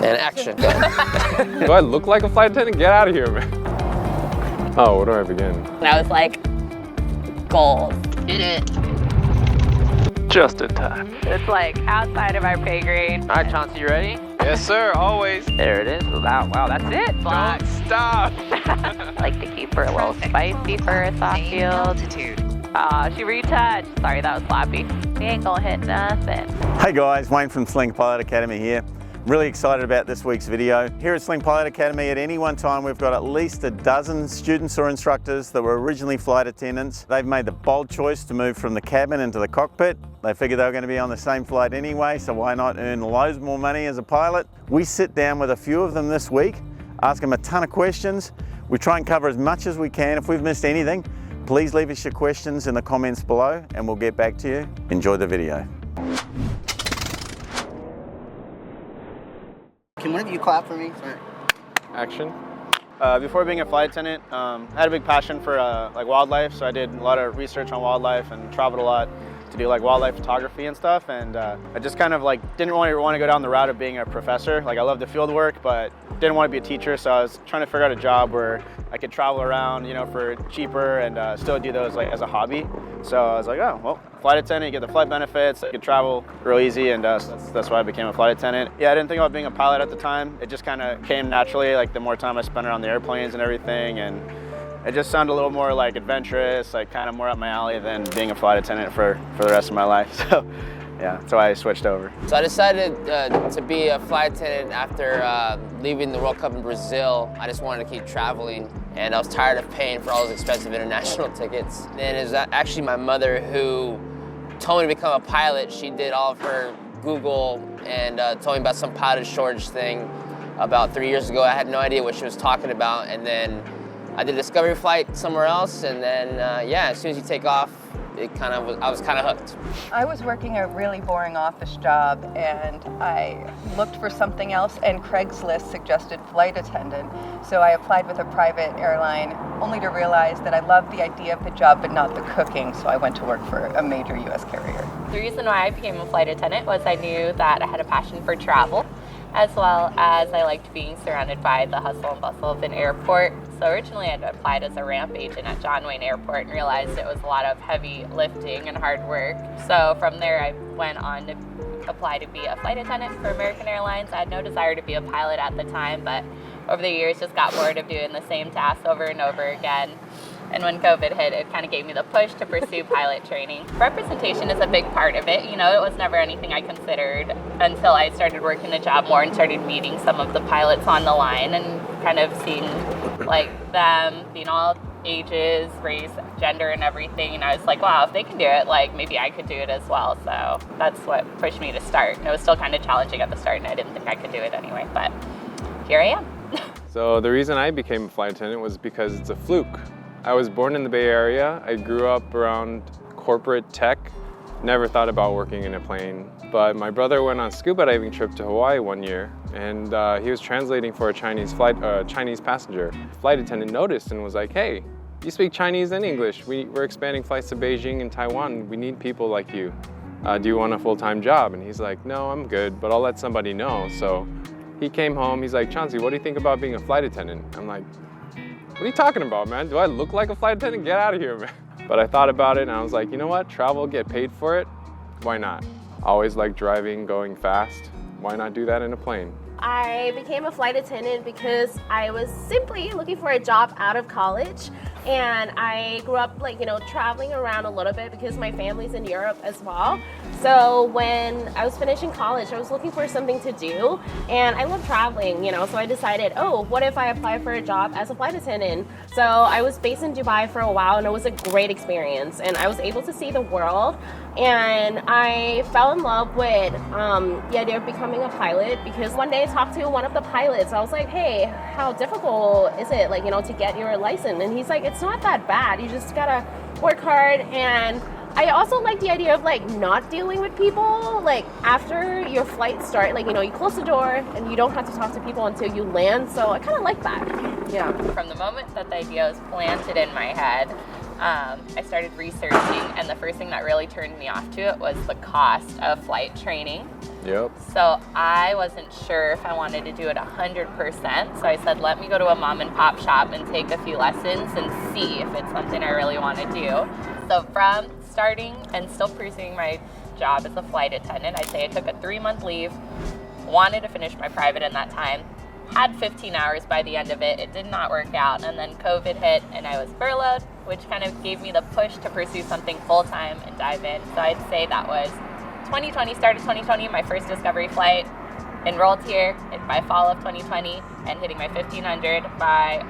And action. Do I look like a flight attendant? Get out of here, man. Oh, where do I begin? And I was like, goals. Did it. Just in time. It's like outside of our pay grade. All right, Chauncey, you ready? Yes, sir, always. There it is. Wow, that's it. Black. Don't stop. I like to keep her a little spicy for a soft field. She retouched. Sorry, that was sloppy. We ain't gonna hit nothing. Hey guys, Wayne from Sling Pilot Academy here. Really excited about this week's video. Here at Sling Pilot Academy, at any one time, we've got at least a dozen students or instructors that were originally flight attendants. They've made the bold choice to move from the cabin into the cockpit. They figured they were going to be on the same flight anyway, so why not earn loads more money as a pilot? We sit down with a few of them this week, ask them a ton of questions. We try and cover as much as we can. If we've missed anything, please leave us your questions in the comments below and we'll get back to you. Enjoy the video. Can one of you clap for me? Sorry. Action. Before being a flight attendant, I had a big passion for like wildlife, so I did a lot of research on wildlife and traveled a lot to do like wildlife photography and stuff. And I just kind of like didn't want to go down the route of being a professor. Like I love the field work, but didn't want to be a teacher. So I was trying to figure out a job where I could travel around, you know, for cheaper and still do those like as a hobby. So I was like, oh, well, flight attendant, you get the flight benefits, you could travel real easy, and that's why I became a flight attendant. Yeah, I didn't think about being a pilot at the time. It just kind of came naturally, like the more time I spent around the airplanes and everything, and it just sounded a little more like adventurous, like kind of more up my alley than being a flight attendant for the rest of my life. So yeah, that's why I switched over. So I decided to be a flight attendant after leaving the World Cup in Brazil. I just wanted to keep traveling, and I was tired of paying for all those expensive international tickets. And it was actually my mother who told me to become a pilot. She did all of her Google and told me about some pilot shortage thing about 3 years ago. I had no idea what she was talking about, and then I did a discovery flight somewhere else, and then yeah, as soon as you take off, I was kind of hooked. I was working a really boring office job, and I looked for something else, and Craigslist suggested flight attendant. So I applied with a private airline, only to realize that I loved the idea of the job, but not the cooking. So I went to work for a major U.S. carrier. The reason why I became a flight attendant was I knew that I had a passion for travel, as well as I liked being surrounded by the hustle and bustle of an airport. So originally I had applied as a ramp agent at John Wayne Airport and realized it was a lot of heavy lifting and hard work. So from there I went on to apply to be a flight attendant for American Airlines. I had no desire to be a pilot at the time, but over the years just got bored of doing the same tasks over and over again. And when COVID hit, it kind of gave me the push to pursue pilot training. Representation is a big part of it. You know, it was never anything I considered until I started working the job more and started meeting some of the pilots on the line and kind of seeing like them being all ages, race, gender, and everything. And I was like, wow, if they can do it, like maybe I could do it as well. So that's what pushed me to start. And it was still kind of challenging at the start, and I didn't think I could do it anyway, but here I am. So the reason I became a flight attendant was because it's a fluke. I was born in the Bay Area. I grew up around corporate tech. Never thought about working in a plane. But my brother went on a scuba diving trip to Hawaii one year, and he was translating for a Chinese passenger. Flight attendant noticed and was like, hey, you speak Chinese and English. We're expanding flights to Beijing and Taiwan. We need people like you. Do you want a full-time job? And he's like, no, I'm good, but I'll let somebody know. So he came home. He's like, Chauncey, what do you think about being a flight attendant? I'm like, what are you talking about, man? Do I look like a flight attendant? Get out of here, man. But I thought about it and I was like, you know what? Travel, get paid for it. Why not? Always like driving, going fast. Why not do that in a plane? I became a flight attendant because I was simply looking for a job out of college, and I grew up traveling around a little bit because my family's in Europe as well. So when I was finishing college, I was looking for something to do, and I love traveling, so I decided, oh, what if I apply for a job as a flight attendant? So I was based in Dubai for a while, and it was a great experience, and I was able to see the world, and I fell in love with the idea of becoming a pilot because one day I talked to one of the pilots. I was like, hey, how difficult is it, to get your license? And he's like, it's not that bad. You just gotta work hard. And I also like the idea of not dealing with people after your flight start. You close the door and you don't have to talk to people until you land. So I kind of like that. Yeah. From the moment that the idea was planted in my head, I started researching, and the first thing that really turned me off to it was the cost of flight training. Yep. So I wasn't sure if I wanted to do it 100%. So I said, let me go to a mom and pop shop and take a few lessons and see if it's something I really want to do. So from starting and still pursuing my job as a flight attendant, I'd say I took a 3-month leave, wanted to finish my private in that time, had 15 hours by the end of it. It did not work out. And then COVID hit and I was furloughed, which kind of gave me the push to pursue something full-time and dive in. So I'd say that was 2020, started 2020, my first discovery flight, enrolled here by fall of 2020 and hitting my 1500 by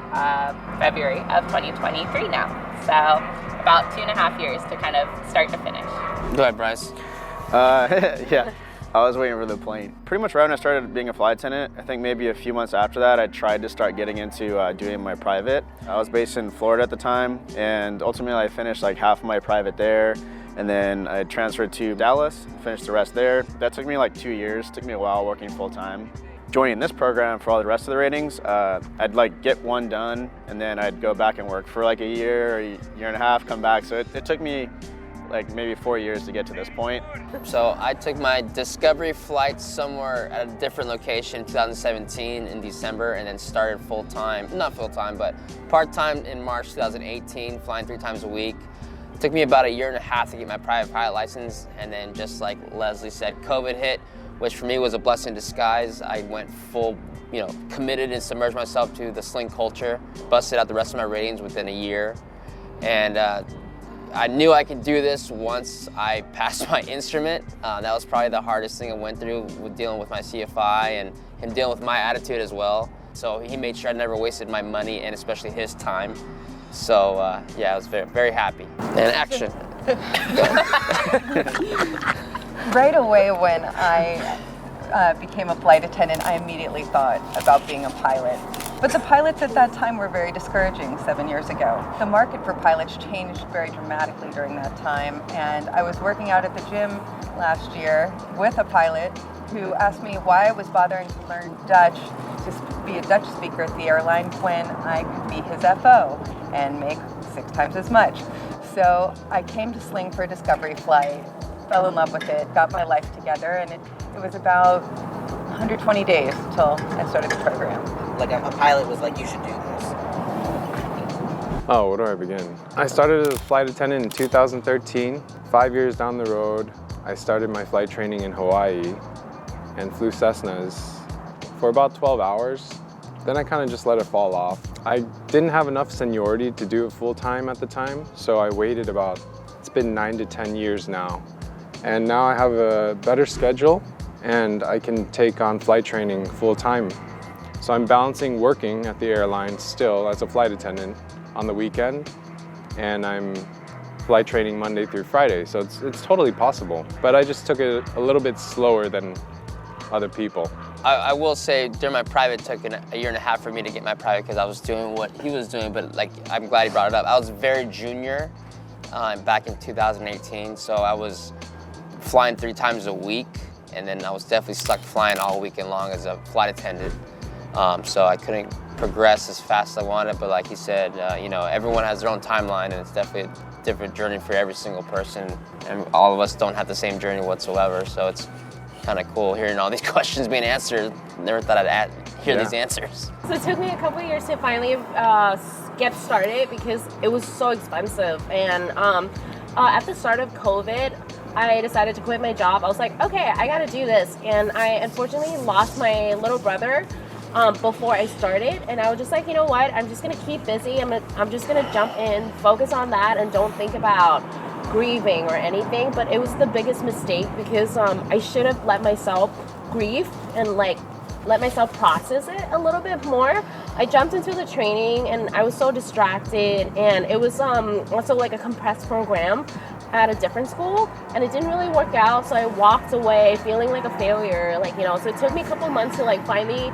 February of 2023 now. So about 2.5 years to kind of start to finish. Go ahead, Bryce. Yeah, I was waiting for the plane. Pretty much right when I started being a flight attendant, I think maybe a few months after that, I tried to start getting into doing my private. I was based in Florida at the time, and ultimately I finished like half of my private there, and then I transferred to Dallas, finished the rest there. That took me like 2 years, took me a while working full time. Joining this program for all the rest of the ratings, I'd like get one done, and then I'd go back and work for like a year or a year and a half, come back. So it took me like maybe 4 years to get to this point. So I took my discovery flight somewhere at a different location in 2017 in December, and then started full-time, not full-time, but part-time in March 2018, flying 3 times a week. It took me about 1.5 years to get my private pilot license, and then just like Leslie said, COVID hit, which for me was a blessing in disguise. I went full, committed and submerged myself to the Sling culture, busted out the rest of my ratings within a year. And I knew I could do this once I passed my instrument. That was probably the hardest thing I went through with dealing with my CFI and him dealing with my attitude as well. So he made sure I never wasted my money and especially his time. So yeah, I was very, very happy. And action. Right away when I became a flight attendant, I immediately thought about being a pilot. But the pilots at that time were very discouraging 7 years ago. The market for pilots changed very dramatically during that time, and I was working out at the gym last year with a pilot who asked me why I was bothering to learn Dutch, to be a Dutch speaker at the airline when I could be his FO and make 6 times as much. So I came to Sling for a discovery flight, fell in love with it, got my life together, and it was about 120 days till I started the program. Like a pilot was like, you should do this. Oh, where do I begin? I started as a flight attendant in 2013. 5 years down the road, I started my flight training in Hawaii and flew Cessnas for about 12 hours. Then I kind of just let it fall off. I didn't have enough seniority to do it full time at the time, so I waited it's been 9 to 10 years now. And now I have a better schedule and I can take on flight training full time. So I'm balancing working at the airline still as a flight attendant on the weekend, and I'm flight training Monday through Friday. So it's totally possible, but I just took it a little bit slower than other people. I will say during my private, it took 1.5 years for me to get my private because I was doing what he was doing, but like I'm glad he brought it up. I was very junior back in 2018, so I was flying 3 times a week, and then I was definitely stuck flying all weekend long as a flight attendant. So I couldn't progress as fast as I wanted, but like he said, everyone has their own timeline, and it's definitely a different journey for every single person, and all of us don't have the same journey whatsoever, so it's kind of cool hearing all these questions being answered. Never thought I'd hear these answers. So it took me a couple of years to finally get started because it was so expensive, and at the start of COVID, I decided to quit my job. I was like, okay, I gotta do this, and I unfortunately lost my little brother before I started, and I was just like, you know what, I'm just gonna keep busy. I'm just gonna jump in, focus on that, and don't think about grieving or anything. But it was the biggest mistake because I should have let myself grieve and let myself process it a little bit more. I jumped into the training and I was so distracted, and it was also like a compressed program at a different school, and it didn't really work out, so I walked away feeling like a failure, so it took me a couple months to finally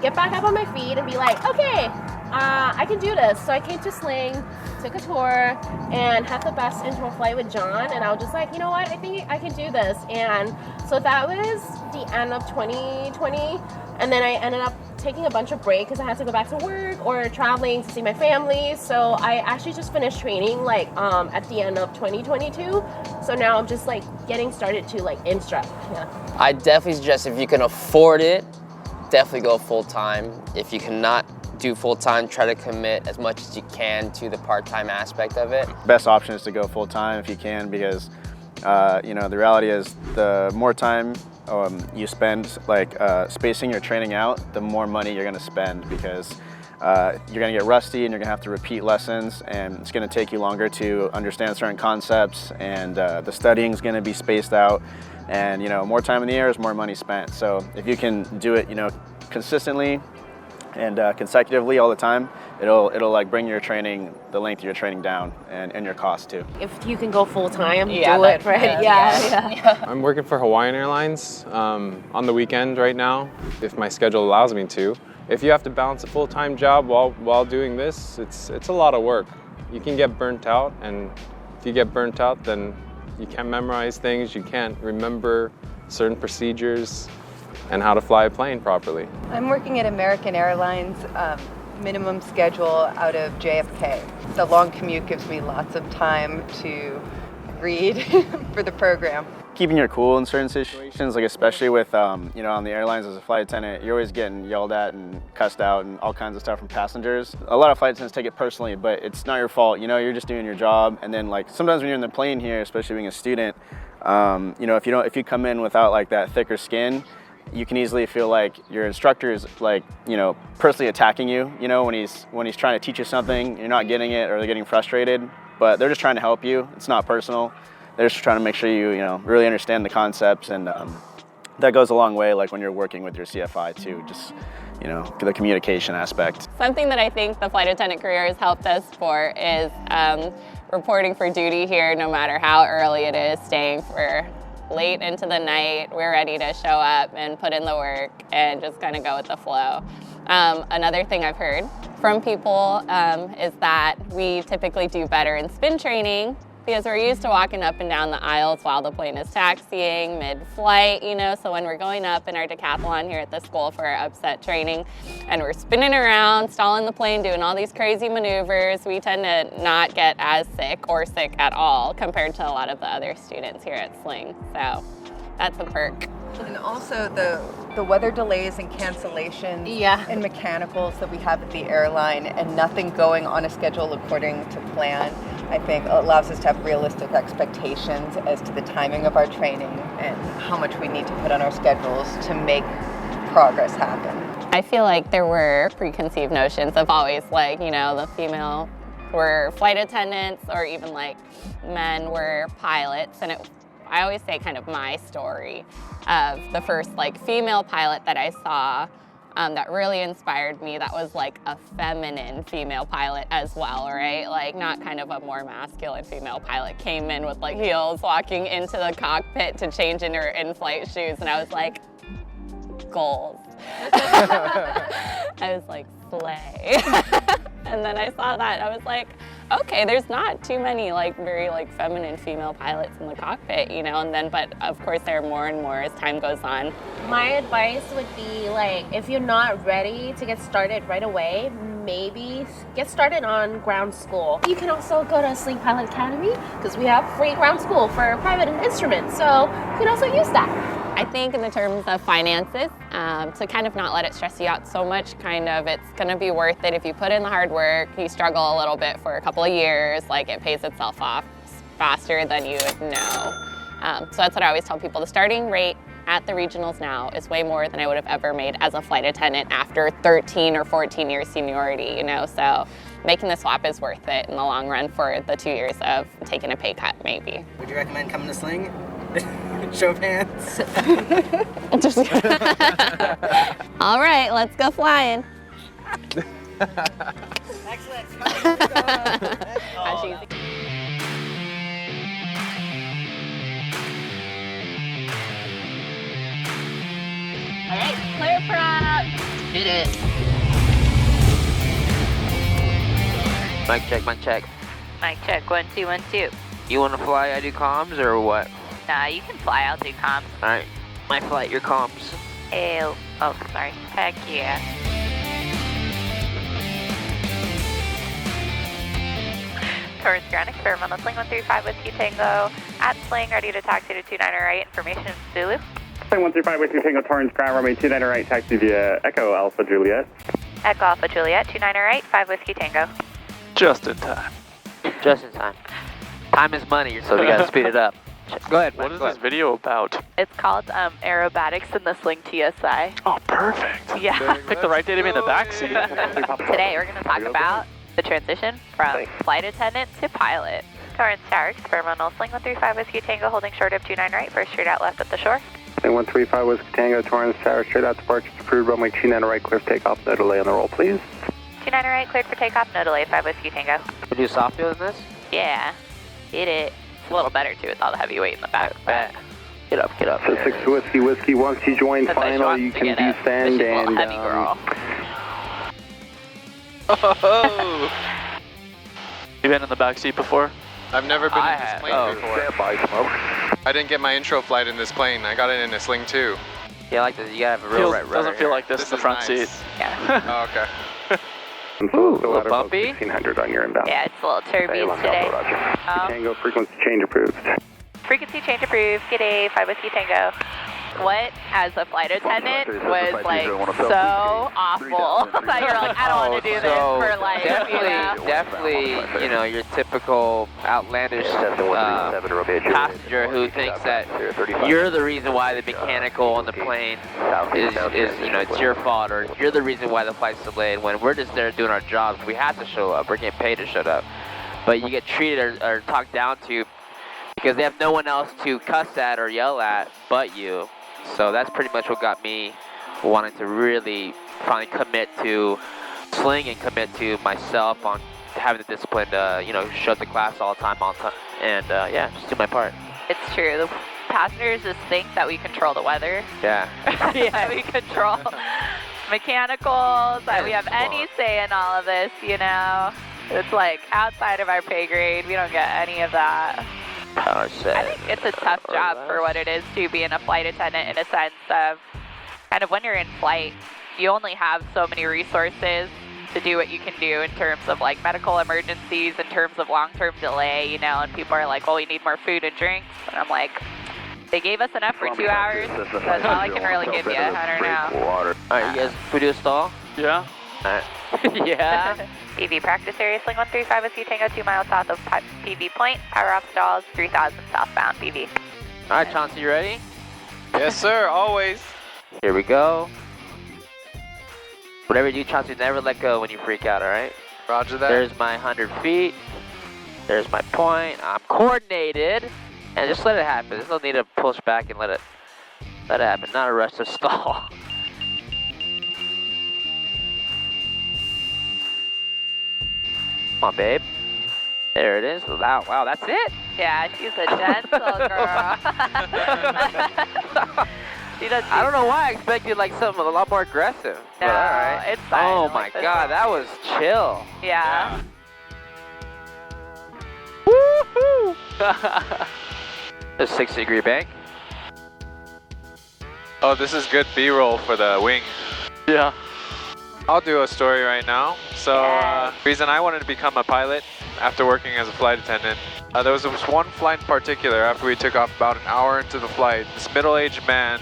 get back up on my feet and be like, okay, I can do this. So I came to Sling, took a tour, and had the best intro flight with John, and I was just like, you know what, I think I can do this. And so that was the end of 2020, and then I ended up taking a bunch of breaks because I had to go back to work or traveling to see my family. So I actually just finished training like at the end of 2022. So now I'm just like getting started to like instruct. Yeah. I definitely suggest if you can afford it, definitely go full-time. If you cannot do full-time, try to commit as much as you can to the part-time aspect of it. Best option is to go full-time if you can, because you know, the reality is the more time you spend like spacing your training out, the more money you're going to spend, because you're going to get rusty and you're going to have to repeat lessons, and it's going to take you longer to understand certain concepts, and the studying is going to be spaced out, and you know, more time in the air is more money spent. So if you can do it, you know, consistently and consecutively all the time, it'll like bring your training, the length of your training down, and your cost too. If you can go full time, do that- it, right? yeah. I'm working for Hawaiian Airlines on the weekend right now, if my schedule allows me to. If you have to balance a full-time job while doing this, it's a lot of work. You can get burnt out, and if you get burnt out, then you can't memorize things, you can't remember certain procedures and how to fly a plane properly. I'm working at American Airlines, minimum schedule out of JFK. The long commute gives me lots of time to read for the program. Keeping your cool in certain situations, like especially with, you know, on the airlines as a flight attendant, you're always getting yelled at and cussed out and all kinds of stuff from passengers. A lot of flight attendants take it personally, but it's not your fault. You know, you're just doing your job. And then like sometimes when you're in the plane here, especially being a student, you know, if you come in without like that thicker skin, you can easily feel like your instructor is like, you know, personally attacking you, you know, when he's trying to teach you something, you're not getting it, or they're getting frustrated, but they're just trying to help you. It's not personal. They're just trying to make sure you know, really understand the concepts, and that goes a long way, like when you're working with your CFI too, just, you know, the communication aspect. Something that I think the flight attendant career has helped us for is reporting for duty here, no matter how early it is, staying for late into the night. We're ready to show up and put in the work and just kind of go with the flow. Another thing I've heard from people is that we typically do better in spin training because we're used to walking up and down the aisles while the plane is taxiing mid-flight, you know, so when we're going up in our decathlon here at the school for our upset training and we're spinning around, stalling the plane, doing all these crazy maneuvers, we tend to not get as sick or sick at all compared to a lot of the other students here at Sling. So that's a perk. And also the weather delays and cancellations and mechanicals that we have at the airline, and nothing going on a schedule according to plan, I think allows us to have realistic expectations as to the timing of our training and how much we need to put on our schedules to make progress happen. I feel like there were preconceived notions of always like, you know, the female were flight attendants or even like men were pilots, and I always say kind of my story of the first like female pilot that I saw that really inspired me, that was like a feminine female pilot as well, right? Like not kind of a more masculine female pilot, came in with like heels, walking into the cockpit to change in her in-flight shoes, and I was like, goals. I was like, slay. And then I saw that, I was like, okay, there's not too many like very like feminine female pilots in the cockpit, you know, and then, but of course there are more and more as time goes on. My advice would be like, if you're not ready to get started right away, maybe get started on ground school. You can also go to Sling Pilot Academy because we have free ground school for private instruments, so you can also use that. I think in the terms of finances, to kind of not let it stress you out so much, kind of it's gonna be worth it if you put in the hard work, you struggle a little bit for a couple of years, like it pays itself off faster than you would know. So that's what I always tell people. The starting rate at the regionals now is way more than I would have ever made as a flight attendant after 13 or 14 years seniority, you know, so making the swap is worth it in the long run for the 2 years of taking a pay cut, maybe. Would you recommend coming to Sling? Show of hands. All right, let's go flying. Excellent. How cheesy. All right, clear prop. Hit it. Mic check, mic check. Mic check, 1, 2, 1, 2. You want to fly, I do comms, or what? Nah, you can fly, I'll do comms. Alright, my flight, your comms. Oh, sorry. Heck yeah. Towards ground, experimental Sling 135 Whiskey Tango. At Sling, ready to taxi to 29 right, information Zulu. Sling 135 Whiskey Tango, Torrance ground, runway 29 right, taxi via Echo Alpha Juliet. Echo Alpha Juliet, 29 right, 5 Whiskey Tango. Just in time. Just in time. Time is money, so we gotta speed it up. Go ahead. What is this video about? It's called aerobatics in the Sling TSI. Oh, perfect. Yeah. Pick the right day to be in the backseat. Today we're going to talk about the transition from flight attendant to pilot. Torrance Tower, experimental Sling 135 Whiskey Tango, holding short of 29 right, first straight out left at the shore. Sling 135 Whiskey Tango, Torrance Tower, straight out departure approved, runway 29 right, clear for takeoff, no delay on the roll, please. 29 right, cleared for takeoff, no delay, 5 Whiskey Tango. We do soft fuel in this? Yeah, hit it. It's a little better too with all the heavy weight in the back. Bet. Get up, get up. So 6 Whiskey, once you join That's why she final, wants you to can get up. descend She's a little and heavy girl. Oh. You been in the backseat before? I've never been in this plane before. standby smoke. I didn't get my intro flight in this plane. I got it in a Sling too. Yeah, I like this. You gotta have a real right rudder. Doesn't feel like this in the is front nice. seat. Yeah. Oh, okay. Ooh, a little bumpy. 1600 on your inbound. Yeah, it's a little turbulent today. Tango, frequency change approved. Frequency change approved, g'day, 5 Whiskey Tango. What, as a flight attendant, was like so awful that you're like, I don't want to do this for life, Definitely, you know, your typical outlandish passenger who thinks that you're the reason why the mechanical on the plane is you know, it's your fault, or you're the reason why the flight's delayed, when we're just there doing our jobs. We have to show up. We're getting paid to show up. But you get treated or talked down to because they have no one else to cuss at or yell at but you. So that's pretty much what got me wanting to really finally commit to Sling and commit to myself on having the discipline to, you know, show up to class all the time, and yeah, just do my part. It's true. The passengers just think that we control the weather. Yeah. Yeah, we control mechanicals, that we have any say in all of this, you know. It's like outside of our pay grade. We don't get any of that. Power set. I think it's a tough job for what it is to being a flight attendant, in a sense of kind of when you're in flight, you only have so many resources to do what you can do in terms of like medical emergencies, in terms of long-term delay, you know, and people are like, well, we need more food and drinks. And I'm like, they gave us enough for 2 hours. That's all I can really give you. I don't know. All right, you guys, we do a stall? Yeah. All right. Yeah. PV practice area, Sling 135 Whiskey Tango, 2 miles south of PV Point. Power off stalls, 3000 southbound PV. All right, Chauncey, you ready? Yes, sir. Always. Here we go. Whatever you do, Chauncey, never let go when you freak out, all right? Roger that. There's my 100 feet. There's my point. I'm coordinated. And just let it happen. There's no need to push back and let it happen. Not a rush to stall. Come on, babe. There it is. Wow, that's it? Yeah, she's a gentle girl. She does. I don't know why I expected like something a lot more aggressive. No, but all right. it's fine. Oh I my like this God, one. that was chill. Yeah. Woohoo! The 60-degree bank. Oh, this is good B-roll for the wing. Yeah. I'll do a story right now. So, Yeah. reason I wanted to become a pilot after working as a flight attendant, there was this one flight in particular after we took off about an hour into the flight. This middle-aged man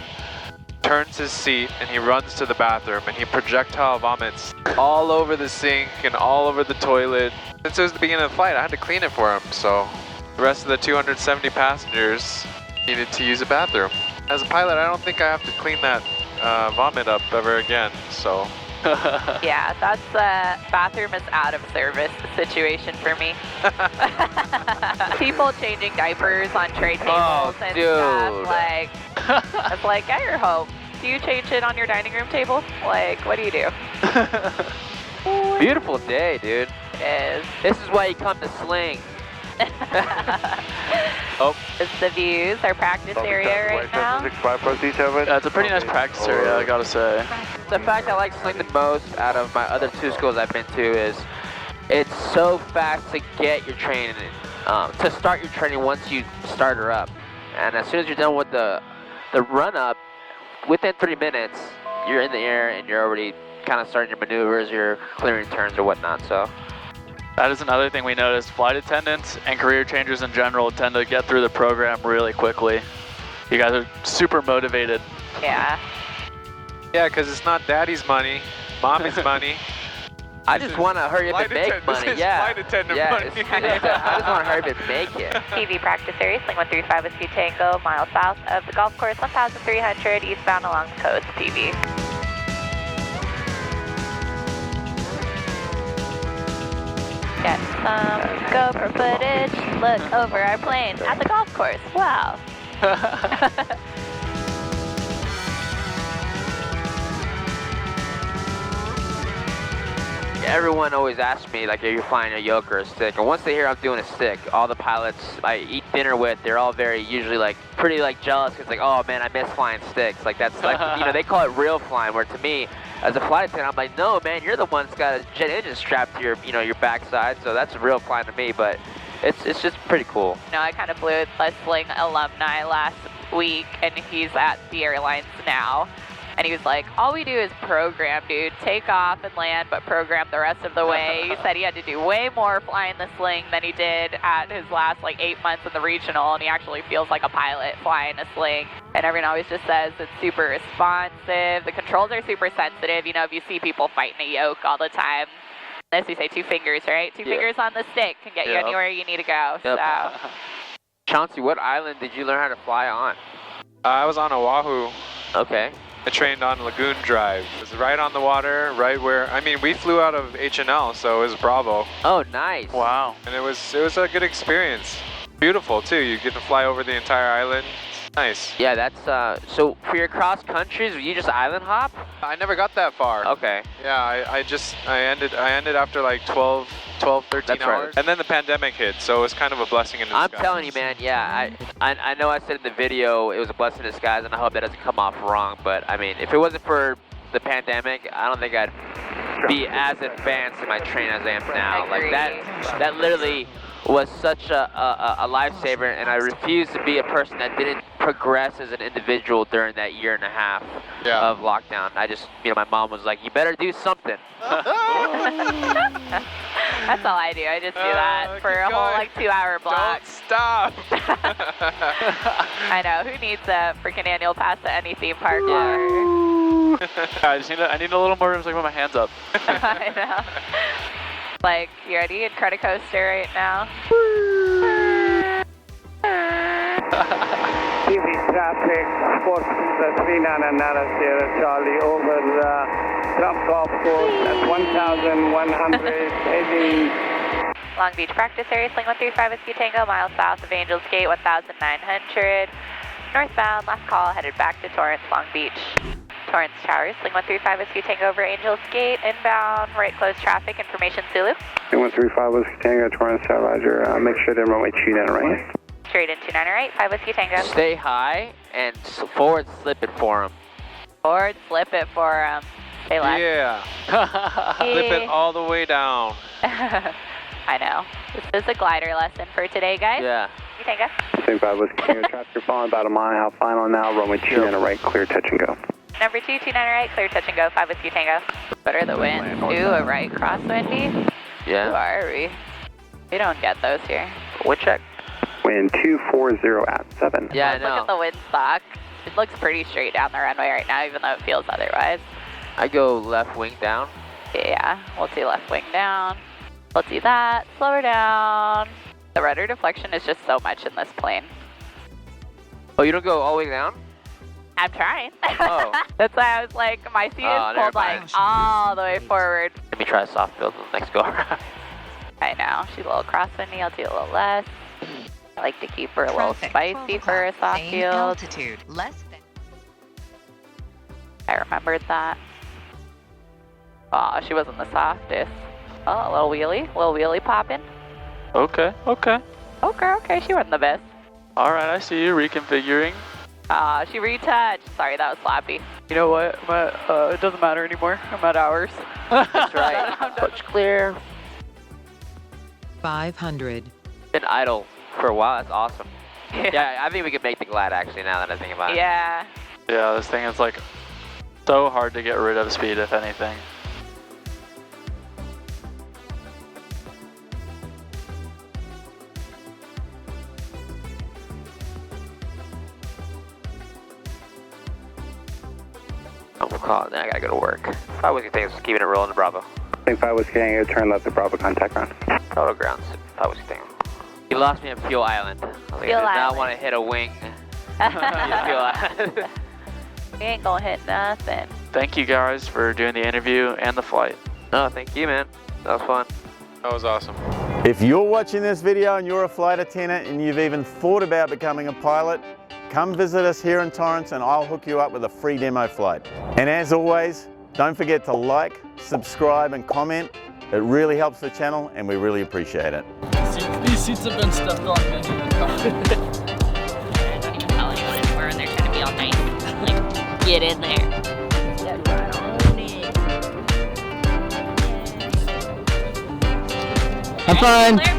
turns his seat and he runs to the bathroom and he projectile vomits all over the sink and all over the toilet. Since it was the beginning of the flight, I had to clean it for him. So the rest of the 270 passengers needed to use a bathroom. As a pilot, I don't think I have to clean that vomit up ever again. So. Yeah, that's a bathroom is out of service situation for me. People changing diapers on tray tables and stuff, like, it's like, get your home. Do you change it on your dining room table? Like, what do you do? Beautiful day, dude. It is. This is why you come to Sling. Oh. It's the views, our practice area right now. It's a pretty nice practice area, I gotta say. The fact I like Sling the most out of my other 2 schools I've been to is it's so fast to get your training, to start your training once you start her up. And as soon as you're done with the run-up, within 3 minutes, you're in the air and you're already kind of starting your maneuvers, you're clearing turns or whatnot. So That is another thing we noticed. Flight attendants and career changers in general tend to get through the program really quickly. You guys are super motivated. Yeah. Yeah, because it's not daddy's money, mommy's money. I just want to hurry up and make money. This is Yeah. flight attendant Yeah. money. I just want to hurry up and make it. TV practice area, Sling 135 Whiskey Tango, miles south of the golf course, 1,300 eastbound along the coast, TV. Get some GoPro footage, look over our plane at the golf course. Wow. Everyone always asks me, like, are you flying a yoke or a stick? And once they hear I'm doing a stick, all the pilots I eat dinner with, they're all very usually like pretty like jealous because like, oh man, I miss flying sticks. Like that's like, you know, they call it real flying. Where to me, as a flight attendant, I'm like, no man, you're the one that's got a jet engine strapped to your, you know, your backside. So that's real flying to me. But it's just pretty cool. You know, I kind of flew with a Sling alumni last week, and he's at the airlines now. And he was like, all we do is program, dude. Take off and land, but program the rest of the way. He said he had to do way more flying the Sling than he did at his last, like, 8 months in the regional, and he actually feels like a pilot flying a Sling. And everyone always just says it's super responsive. The controls are super sensitive. You know, if you see people fighting a yoke all the time, as we say, 2 fingers, right? 2 fingers on the stick can get you anywhere you need to go. So, Chauncey, what island did you learn how to fly on? I was on Oahu. Okay. I trained on Lagoon Drive. It was right on the water, right where, I mean, we flew out of H&L, so it was Bravo. Oh, nice. Wow. And it was a good experience. Beautiful, too. You get to fly over the entire island. Nice. Yeah, that's, so for your cross countries, were you just island hop? I never got that far. Okay. Yeah, I ended after like 12, 13 That's hours. right. And then the pandemic hit, so it was kind of a blessing in disguise. I'm telling you, man, yeah, I know I said in the video it was a blessing in disguise, and I hope that doesn't come off wrong, but I mean, if it wasn't for the pandemic, I don't think I'd be as advanced in my training as I am now. Like that literally was such a lifesaver, and I refuse to be a person that didn't progress as an individual during that year and a half of lockdown. I just, you know, my mom was like, you better do something. that's all I do. I just do that for a whole, like, 2-hour block. Don't stop. I know. Who needs a freaking annual pass to any theme park? I need a little more room so I can put my hands up. I know. Like, you ready in credit coaster right now? TV traffic, 39 Sierra Charlie over Trump Golf Course at 1,100 heading. Long Beach practice area, Sling 135 Whiskey Tango, miles south of Angels Gate, 1,900. Northbound, last call, headed back to Torrance, Long Beach. Torrance Towers, Sling 135 Whiskey Tango over Angels Gate, inbound, right close traffic, information Zulu. 135 Whiskey Tango, Torrance Tower, Roger. Make sure they're runway 29 right. Straight in 29 right, 5 Whiskey Tango. Stay high and forward slip it for him. Forward slip it for him. Stay left. Yeah. Flip it all the way down. I know. This is a glider lesson for today, guys. Yeah. Whiskey Tango. 35 Whiskey Tango, traffic following about a mile and a half final now, runway 29 right, clear touch and go. Number 2, 29 right, clear touch and go, 5 Whiskey Tango. What are the winds? Ooh, a right crosswindy? Yeah. Who are we? We don't get those here. Wind check. Wind 240 at 7. Yeah, I Let's know. look at the wind stock. It looks pretty straight down the runway right now, even though it feels otherwise. I go left wing down. Yeah, we'll see left wing down. We'll see that. Slow her down. The rudder deflection is just so much in this plane. Oh, you don't go all the way down? I'm trying. Oh. That's why I was like, my seat is pulled like all the way forward. Let me try a soft build the next go around. I know. She's a little crosswindy. I'll do a little less. I like to keep her a little spicy for a soft field. Altitude, less than. I remembered that. Oh, she wasn't the softest. Oh, a little wheelie popping. Okay. Okay, she wasn't the best. All right, I see you reconfiguring. She retouched. Sorry, that was sloppy. You know what? It doesn't matter anymore. I'm at hours. That's right. Approach clear. 500. Been idle for a while. That's awesome. Yeah, I think we could make the glide actually now that I think about it. Yeah. Yeah, this thing is like so hard to get rid of speed, if anything. gonna work. 5 Whiskey Tango, just keeping it rolling to Bravo. Think 5 Whiskey Tango, turn left to Bravo, contact ground. Total grounds, 5 Whiskey Tango. You lost me at Fuel Island. I was like, I did not want to hit a wing. Fuel Island. We ain't gonna hit nothing. Thank you guys for doing the interview and the flight. No, thank you, man. That was fun. That was awesome. If you're watching this video and you're a flight attendant and you've even thought about becoming a pilot, come visit us here in Torrance and I'll hook you up with a free demo flight. And as always, don't forget to like, subscribe and comment. It really helps the channel and we really appreciate it. These seats have been stepped on many a time. I don't even tell anyone anymore and they're trying to be all nice. Like, get in there. Get right on it. I'm fine. Clear